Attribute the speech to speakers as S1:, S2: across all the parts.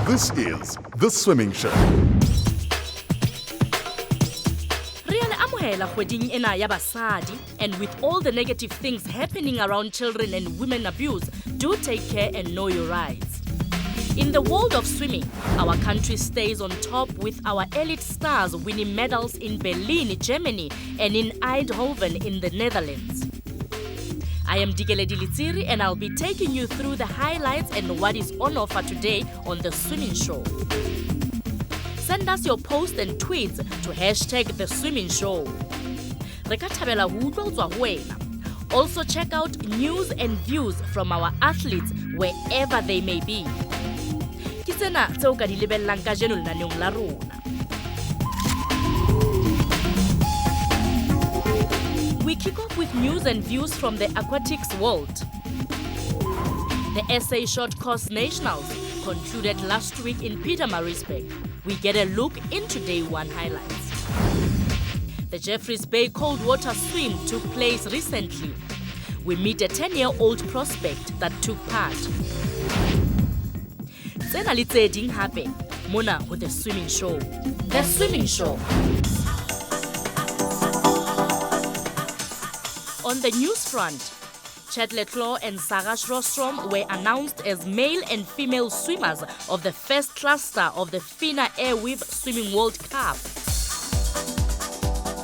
S1: This is The Swimming Show.
S2: And with all the negative things happening around children and women abuse, do take care and know your rights. In the world of swimming, our country stays on top with our elite stars winning medals in Berlin, Germany, and in Eindhoven in the Netherlands. I am Dikeledi Litsiri, and I'll be taking you through the highlights and what is on offer today on The Swimming Show. Send us your posts and tweets to #The Swimming Show. Also check out news and views from our athletes wherever they may be. We kick off with news and views from the aquatics world. The SA Short Course Nationals concluded last week in Pietermaritzburg. We get a look into day one highlights. The Jeffreys Bay Cold Water Swim took place recently. We meet a 10-year-old prospect that took part. Tsena le tse ding hape mona with The Swimming Show. The Swimming Show. On the news front, Chatley Claw and Sarah Rostrom were announced as male and female swimmers of the first cluster of the FINA Airweave Swimming World Cup.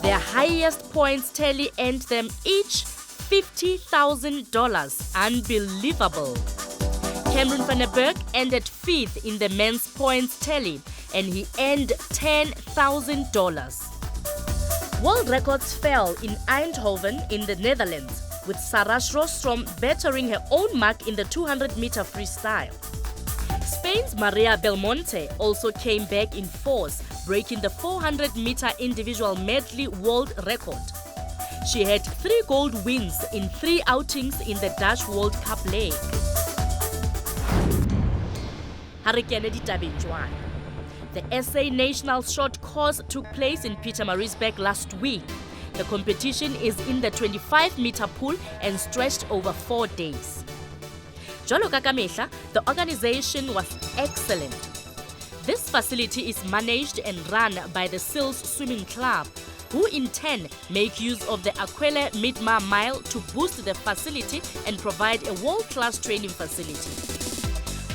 S2: Their highest points tally earned them each $50,000. Unbelievable. Cameron van der Berg ended 5th in the men's points tally, and he earned $10,000. World records fell in Eindhoven in the Netherlands, with Sarah Rostrom bettering her own mark in the 200-meter freestyle. Spain's Maria Belmonte also came back in force, breaking the 400-meter individual medley world record. She had 3 gold wins in 3 outings in the Dutch World Cup leg. The SA National Short Course took place in Pietermaritzburg last week. The competition is in the 25-meter pool and stretched over 4 days. Jolo Kakamehla, the organization was excellent. This facility is managed and run by the SEALS Swimming Club, who in turn make use of the Abriella Bredell Mile to boost the facility and provide a world-class training facility.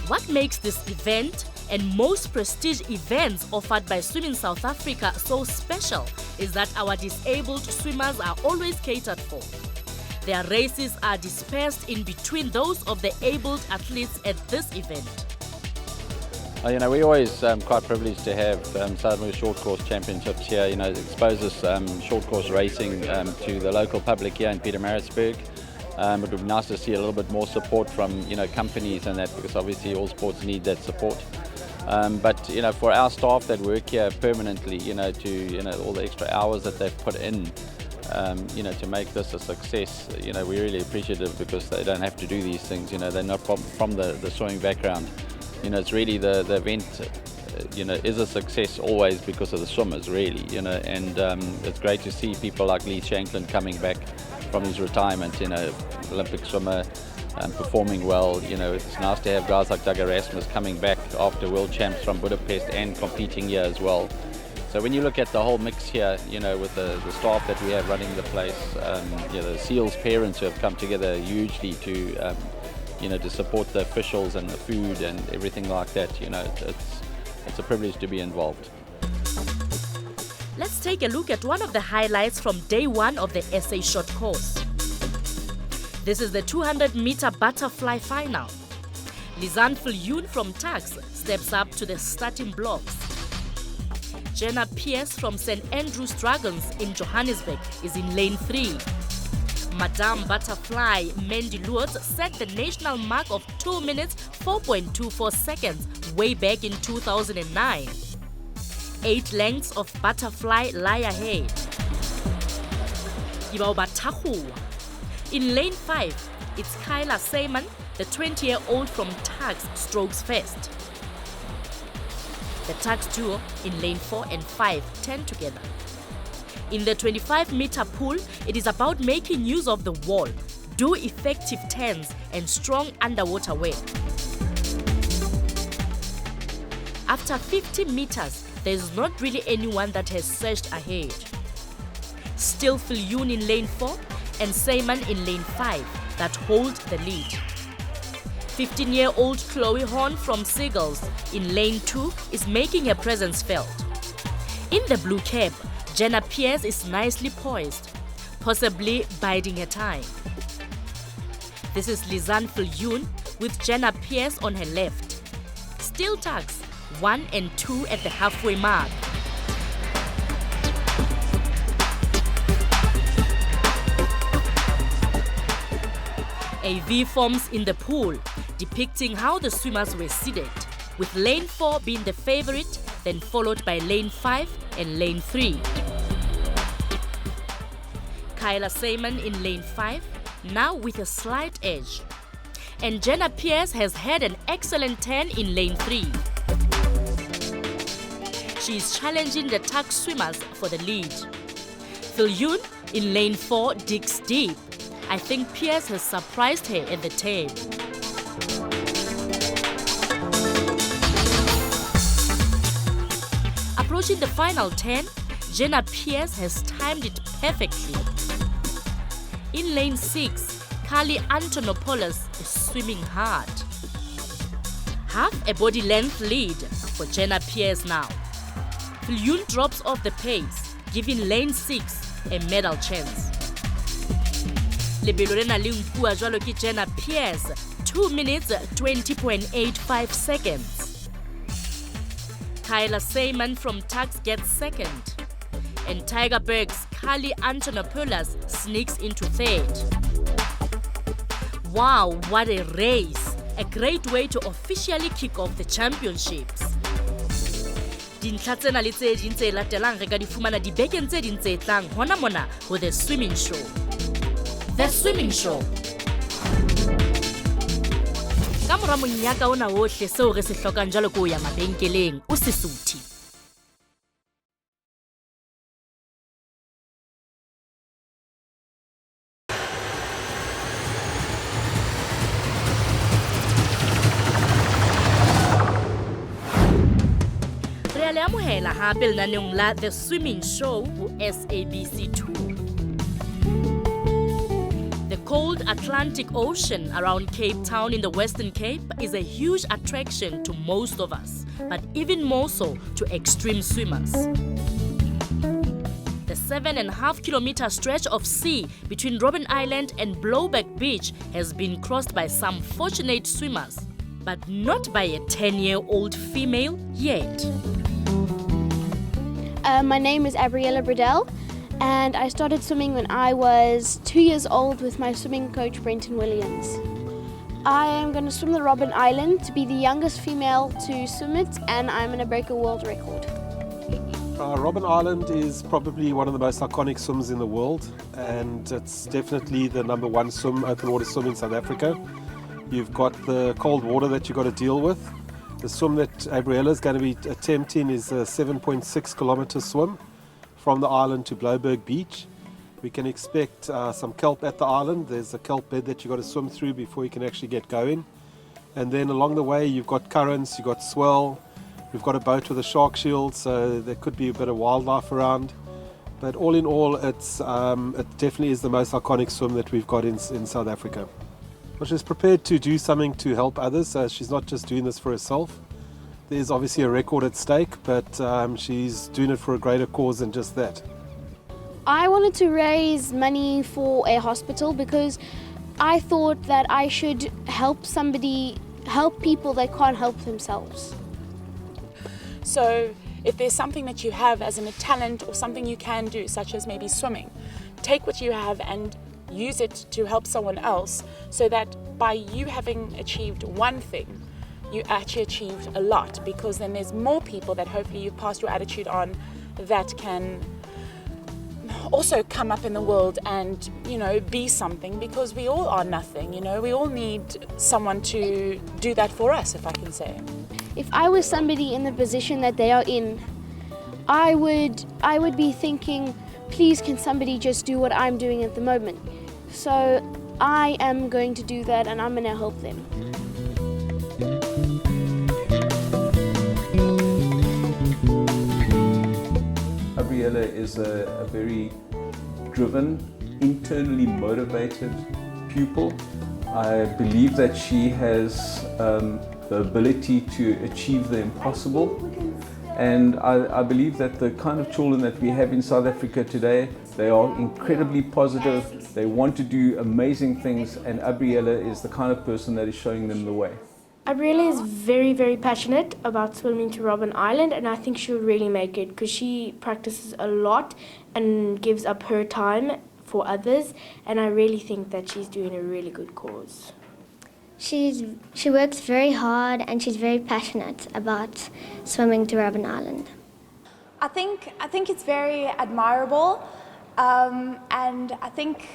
S2: What makes this event and most prestige events offered by Swimming South Africa so special is that our disabled swimmers are always catered for. Their races are dispersed in between those of the abled athletes at this event.
S3: We're always quite privileged to have Southern Short Course Championships here. It exposes short course racing to the local public here in Pietermaritzburg. It would be nice to see a little bit more support from companies and that, because obviously all sports need that support. But for our staff that work here permanently, to all the extra hours that they've put in, to make this a success, we're really appreciative, because they don't have to do these things. They're not from the swimming background. It's really the event, is a success always because of the swimmers, really. And it's great to see people like Lee Shanklin coming back from his retirement, Olympic swimmer, performing well. It's nice to have guys like Doug Erasmus coming back after world champs from Budapest and competing here as well. So when you look at the whole mix here, with the staff that we have running the place, the SEALs parents who have come together hugely to support the officials and the food and everything like that, it's a privilege to be involved.
S2: Let's take a look at one of the highlights from day one of the SA Short Course. This is the 200-meter butterfly final. Lizanne Viljoen from Tax steps up to the starting blocks. Jenna Pierce from St. Andrew's Dragons in Johannesburg is in lane 3. Madame Butterfly Mandy Lewis set the national mark of 2 minutes 4.24 seconds way back in 2009. 8 lengths of butterfly lie ahead. In lane 5, it's Kyla Seyman, the 20-year-old from Tax, strokes first. The Tax duo in lane 4 and 5 turn together. In the 25-meter pool, it is about making use of the wall, do effective turns, and strong underwater work. After 50 meters, there's not really anyone that has surged ahead. Still Phil Yoon in lane 4 and Simon in lane 5 that hold the lead. 15-year-old Chloe Horn from Seagulls in lane 2 is making her presence felt. In the blue cap, Jenna Pierce is nicely poised, possibly biding her time. This is Lizanne Phil Yoon with Jenna Pierce on her left. Still tugs 1 and 2 at the halfway mark. A V forms in the pool, depicting how the swimmers were seeded, with lane 4 being the favorite, then followed by lane 5 and lane 3. Kyla Simon in lane 5, now with a slight edge. And Jenna Pierce has had an excellent turn in lane 3. She is challenging the tug swimmers for the lead. Phil Yoon in lane 4 digs deep. I think Pierce has surprised her at the turn. Approaching the final turn, Jenna Pierce has timed it perfectly. In lane 6, Carly Antonopoulos is swimming hard. Half a body length lead for Jenna Pierce now. Phil Yoon drops off the pace, giving lane 6 a medal chance. Lebelo lena le nkuwa jwalo ke Jenna Pierce, 2 minutes 20.85 seconds. Kyla Simon from Tugs gets second. And Tiger Berg's Carly Antonopoulos sneaks into third. Wow, what a race! A great way to officially kick off the championships. Dintlha tsena le tse ding tse latelang re ka di fumana dibekeng tse ding tse tlang hona mona ho The Swimming Show. The Swimming Show. Ka mora monyaka ona ohle seo re se hlokang jalo ko ya mabenkeleng o se suthi. Re le amohela hape lenaneong la The Swimming Show ho SABC2. The cold Atlantic Ocean around Cape Town in the Western Cape is a huge attraction to most of us, but even more so to extreme swimmers. The 7.5-kilometer stretch of sea between Robben Island and Blowback Beach has been crossed by some fortunate swimmers, but not by a 10-year-old female yet.
S4: My name is Abriella Bredell, and I started swimming when I was 2 years old with my swimming coach Brenton Williams. I am going to swim the Robben Island to be the youngest female to swim it, and I'm going to break a world record.
S5: Robben Island is probably one of the most iconic swims in the world, and it's definitely the number one open water swim in South Africa. You've got the cold water that you've got to deal with. The swim that Abriella is going to be attempting is a 7.6 kilometer swim from the island to Blowback Beach. We can expect some kelp at the island. There's a kelp bed that you've got to swim through before you can actually get going. And then along the way you've got currents, you've got swell, we've got a boat with a shark shield, so there could be a bit of wildlife around. But all in all, it definitely is the most iconic swim that we've got in South Africa. Well, she's prepared to do something to help others, so she's not just doing this for herself. There's obviously a record at stake, but she's doing it for a greater cause than just that.
S4: I wanted to raise money for a hospital because I thought that I should help people that can't help themselves.
S6: So if there's something that you have as a talent or something you can do, such as maybe swimming, take what you have and use it to help someone else, so that by you having achieved one thing, you actually achieved a lot, because then there's more people that hopefully you've passed your attitude on that can also come up in the world and, be something, because we all are nothing, we all need someone to do that for us, if I can say.
S4: If I was somebody in the position that they are in, I would be thinking, please can somebody just do what I'm doing at the moment? So I am going to do that, and I'm going to help them.
S7: Abriella is a very driven, internally motivated pupil. I believe that she has the ability to achieve the impossible. And I believe that the kind of children that we have in South Africa today, they are incredibly positive, they want to do amazing things, and Abriella is the kind of person that is showing them the way.
S8: Abriella is very, very passionate about swimming to Robben Island, and I think she'll really make it because she practices a lot and gives up her time for others, and I really think that she's doing a really good cause.
S9: She works very hard and she's very passionate about swimming to Robben Island.
S10: I think it's very admirable, and I think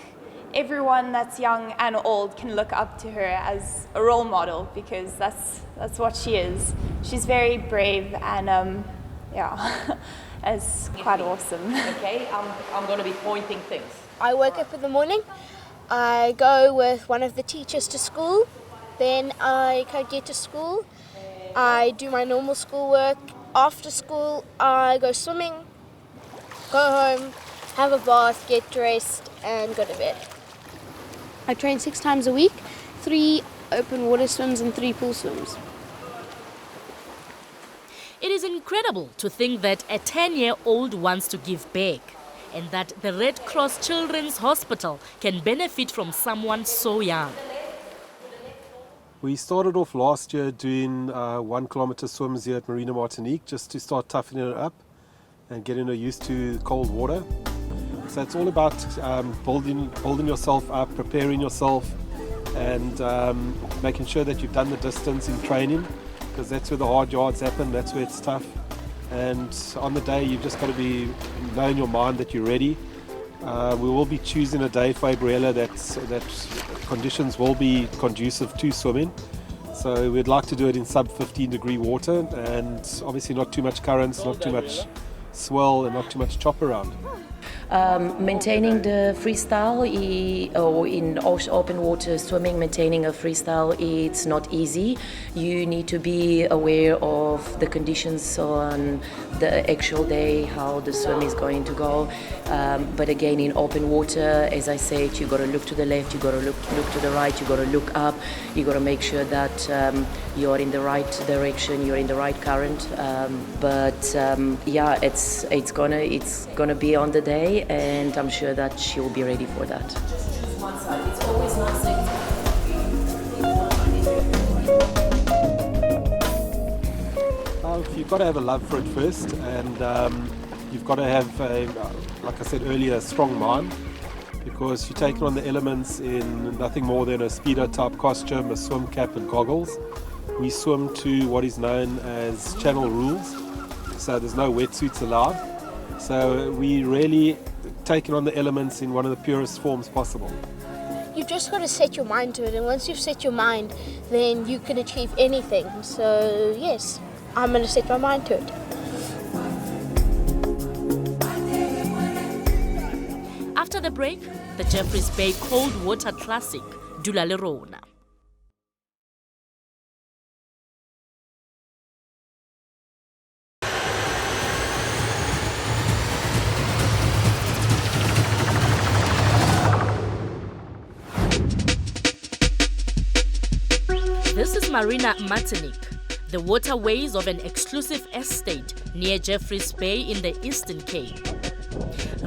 S10: everyone that's young and old can look up to her as a role model because that's what she is. She's very brave and yeah, it's quite awesome.
S11: Okay, I'm going to be pointing things.
S4: I wake up in the morning, I go with one of the teachers to school, then I get to school, I do my normal schoolwork. After school, I go swimming, go home, have a bath, get dressed, and go to bed. I train 6 times a week, 3 open water swims and 3 pool swims.
S2: It is incredible to think that a 10-year-old wants to give back, and that the Red Cross Children's Hospital can benefit from someone so young.
S5: We started off last year doing 1 kilometer swims here at Marina, Martinique, just to start toughening her up and getting her used to cold water. So it's all about building yourself up, preparing yourself, and making sure that you've done the distance in training, because that's where the hard yards happen, that's where it's tough. And on the day, you've just got to know in your mind that you're ready. We will be choosing a day for Abriella that conditions will be conducive to swimming. So we'd like to do it in sub 15 degree water, and obviously not too much currents, not too much swell, and not too much chop around.
S11: Maintaining the freestyle or in open water swimming, maintaining a freestyle, it's not easy. You need to be aware of the conditions on the actual day, how the swim is going to go. But again, in open water, as I said, you got to look to the left, you got to look to the right, you got to look up, you got to make sure that you're in the right direction, you're in the right current. Yeah, it's gonna be on the day, and I'm sure that she will be ready for that.
S10: It's always nice.
S5: You've got to have a love for it first, and you've got to have, like I said earlier, a strong mind, because you're taking on the elements in nothing more than a Speedo type costume, a swim cap and goggles. We swim to what is known as channel rules, so there's no wetsuits allowed. So we really taking on the elements in one of the purest forms possible.
S4: You've just got to set your mind to it, and once you've set your mind, then you can achieve anything. So yes, I'm going to set my mind to it.
S2: After the break, the Jeffreys Bay Cold Water Classic, Dula le Rona. This is Marina, Martinique, the waterways of an exclusive estate near Jeffreys Bay in the Eastern Cape.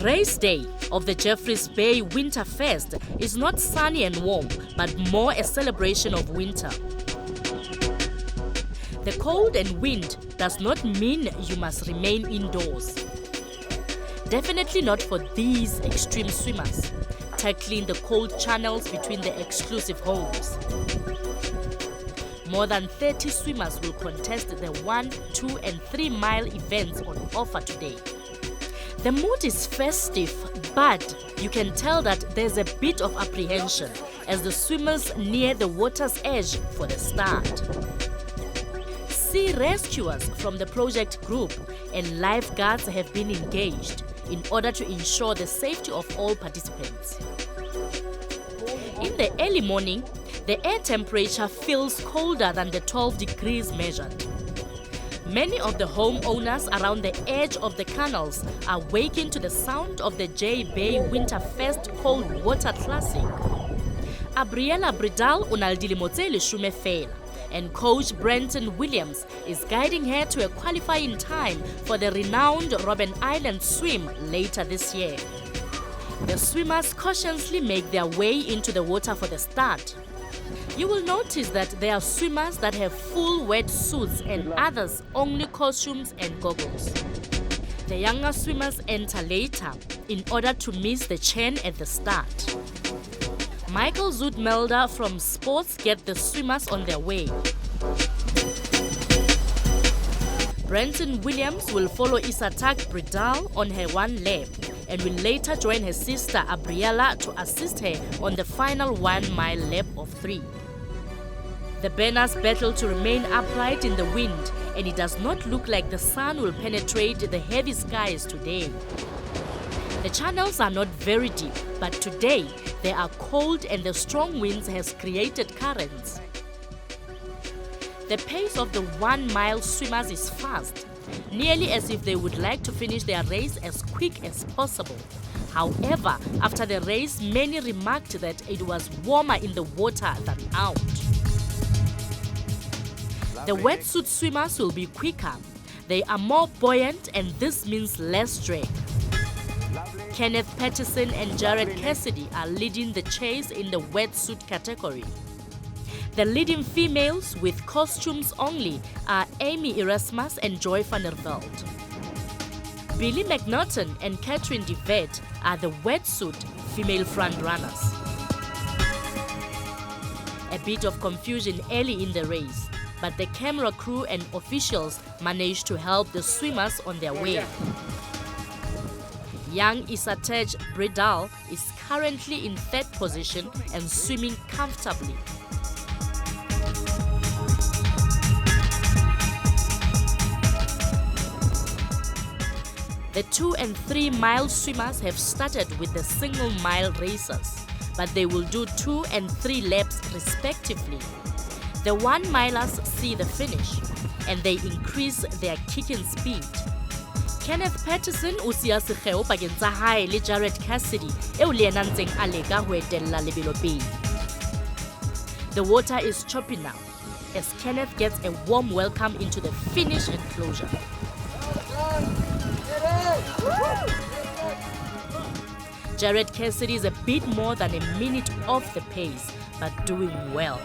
S2: Race Day of the Jeffreys Bay Winter Fest is not sunny and warm, but more a celebration of winter. The cold and wind does not mean you must remain indoors. Definitely not for these extreme swimmers, tackling the cold channels between the exclusive homes. More than 30 swimmers will contest the 1, 2 and 3 mile events on offer today. The mood is festive, but you can tell that there's a bit of apprehension as the swimmers near the water's edge for the start. Sea rescuers from the project group and lifeguards have been engaged in order to ensure the safety of all participants. In the early morning, the air temperature feels colder than the 12 degrees measured. Many of the homeowners around the edge of the canals are waking to the sound of the JBay Winterfest Cold Water Classic. Abriella Bredell unaldilimo tse 10 fela, and coach Brenton Williams is guiding her to a qualifying time for the renowned Robben Island swim later this year. The swimmers cautiously make their way into the water for the start. You will notice that there are swimmers that have full wetsuits and others only costumes and goggles. The younger swimmers enter later in order to miss the churn at the start. Michael Zoetmelder from Sports get the swimmers on their way. Brenton Williams will follow Isatak Bredell on her one lap and will later join her sister Abriella to assist her on the final 1 mile lap of 3. The banners battle to remain upright in the wind, and it does not look like the sun will penetrate the heavy skies today. The channels are not very deep, but today they are cold and the strong winds has created currents. The pace of the 1 mile swimmers is fast, nearly as if they would like to finish their race as quick as possible. However, after the race, many remarked that it was warmer in the water than out. The wetsuit swimmers will be quicker. They are more buoyant and this means less drag. Kenneth Patterson and Jared Cassidy are leading the chase in the wetsuit category. The leading females with costumes only are Amy Erasmus and Joy van der Veld. Billy McNaughton and Catherine de Vet are the wetsuit female frontrunners. A bit of confusion early in the race, but the camera crew and officials managed to help the swimmers on their way. Young Isatak Bredell is currently in 3rd position and swimming comfortably. The 2 and 3 mile swimmers have started with the single mile races, but they will do 2 and 3 laps respectively. The 1 milers see the finish and they increase their kicking speed. Kenneth Patterson o sia sekgeo pakeng tsa hae le Jared Cassidy eo le yena ntseng a leka ho etella lebelo pele. The water is choppy now as Kenneth gets a warm welcome into the finish enclosure. Jared Cassidy is a bit more than a minute off the pace, but doing well.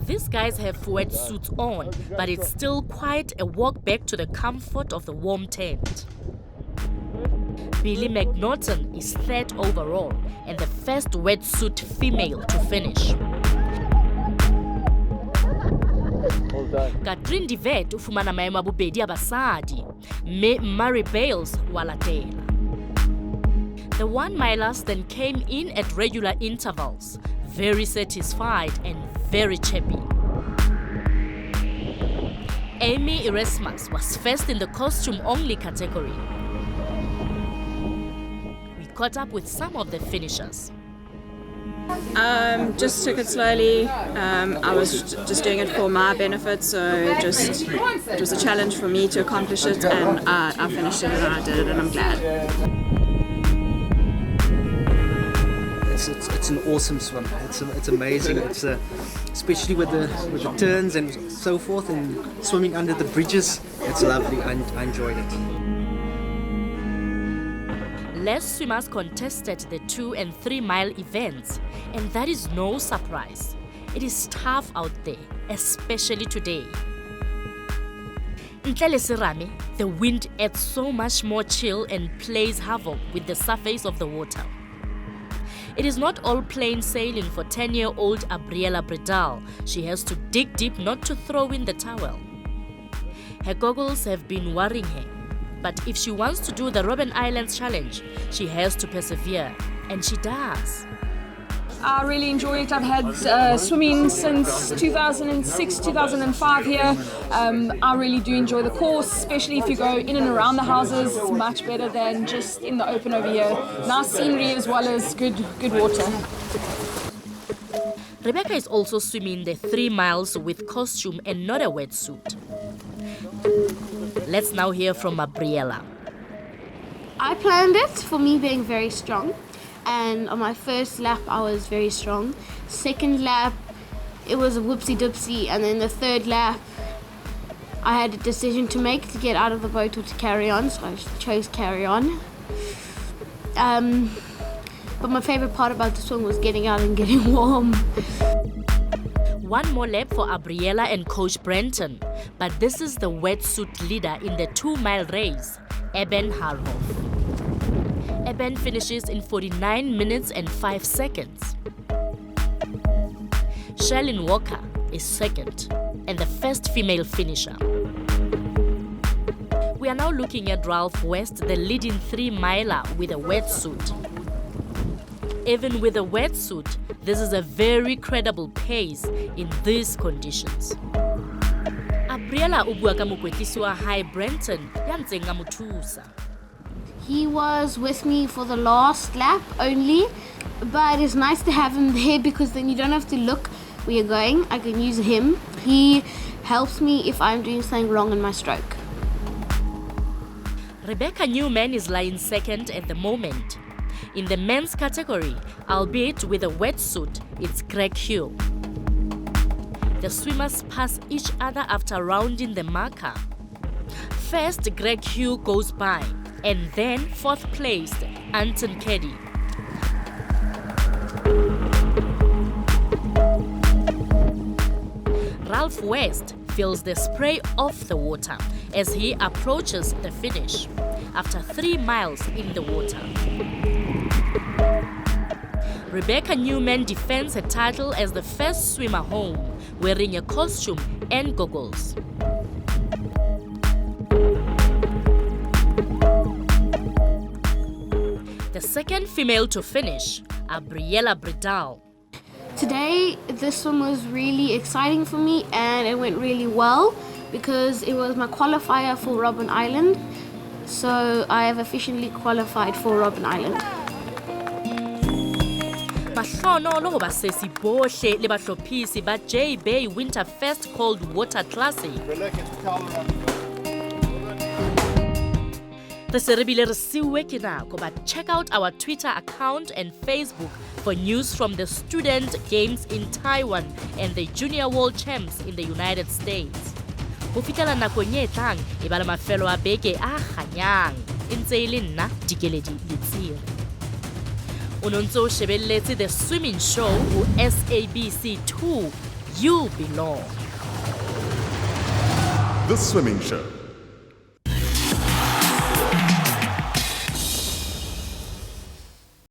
S2: These guys have wetsuits on, but it's still quite a walk back to the comfort of the warm tent. Billy McNaughton is 3rd overall and the first wetsuit female to finish. Catherine de Vet ufumana maemo a bobedi a basadi, mme Murray Bales wa latela. The 1 milers then came in at regular intervals, very satisfied and very chirpy. Amy Erasmus was first in the costume-only category. We caught up with some of the finishers.
S12: Just took it slowly. I was just doing it for my benefit, so it was a challenge for me to accomplish it, and I finished it and I did it, and I'm glad.
S13: It's an awesome swim. It's amazing. It's especially with the turns and so forth, and swimming under the bridges. It's lovely. I enjoyed it.
S2: Less swimmers contested the 2 and 3 mile events, and that is no surprise. It is tough out there, especially today. Ntle le serame, the wind adds so much more chill and plays havoc with the surface of the water. It is not all plain sailing for 10-year-old Abriella Bredell. She has to dig deep not to throw in the towel. Her goggles have been worrying her, but if she wants to do the Robben Island Challenge, she has to persevere, and she does.
S14: I really enjoy it. I've had swimming since 2006, 2005 here. I really do enjoy the course, especially if you go in and around the houses. It's much better than just in the open over here. Nice scenery as well as good water.
S2: Rebecca is also swimming the 3 miles with costume and not a wetsuit. Let's now hear from Abriella.
S4: I planned it for me being very strong, and on my first lap I was very strong. Second lap it was a whoopsie-doopsie, and then the third lap I had a decision to make, to get out of the boat or to carry on, so I chose carry on. But my favorite part about the swim was getting out and getting warm.
S2: One more lap for Abriella and Coach Brenton, but this is the wetsuit leader in the 2-mile race, Eben Harhoff. Eben finishes in 49 minutes and 5 seconds. Charlene Walker is second and the first female finisher. We are now looking at Ralph West, the leading 3-miler with a wetsuit. Even with a wetsuit, this is a very credible pace in these conditions. Abriella ubua ka mokwetlisi wa hae Brenton ya ntseng a mo thusa.
S4: He was with me for the last lap only, but it's nice to have him there because then you don't have to look where you're going. I can use him. He helps me if I'm doing something wrong in my stroke.
S2: Rebecca Newman is lying second at the moment. In the men's category, albeit with a wetsuit, it's Greg Hugh. The swimmers pass each other after rounding the marker. First, Greg Hugh goes by, and then fourth placed, Martinque. Ralph West feels the spray off the water as he approaches the finish after 3 miles in the water. Rebecca Newman defends her title as the first swimmer home, wearing a costume and goggles. The second female to finish, Abriella Bredell.
S4: Today, this swim was really exciting for me and it went really well because it was my qualifier for Robben Island. So I have officially qualified for Robben Island.
S2: Mahlono go basesi bohle le bahlophisi ba JBay Winter First Cold Water Classic. But check out our Twitter account and Facebook for news from the student games in Taiwan and the junior world champs in the United States. Ho fitela nakong e tlang e bala mafelo a beke a ganyang e ntse e le nna Dikeledi Letsiri. O nontse o shebelletse The Swimming Show ho SABC 2. You belong.
S1: The Swimming Show.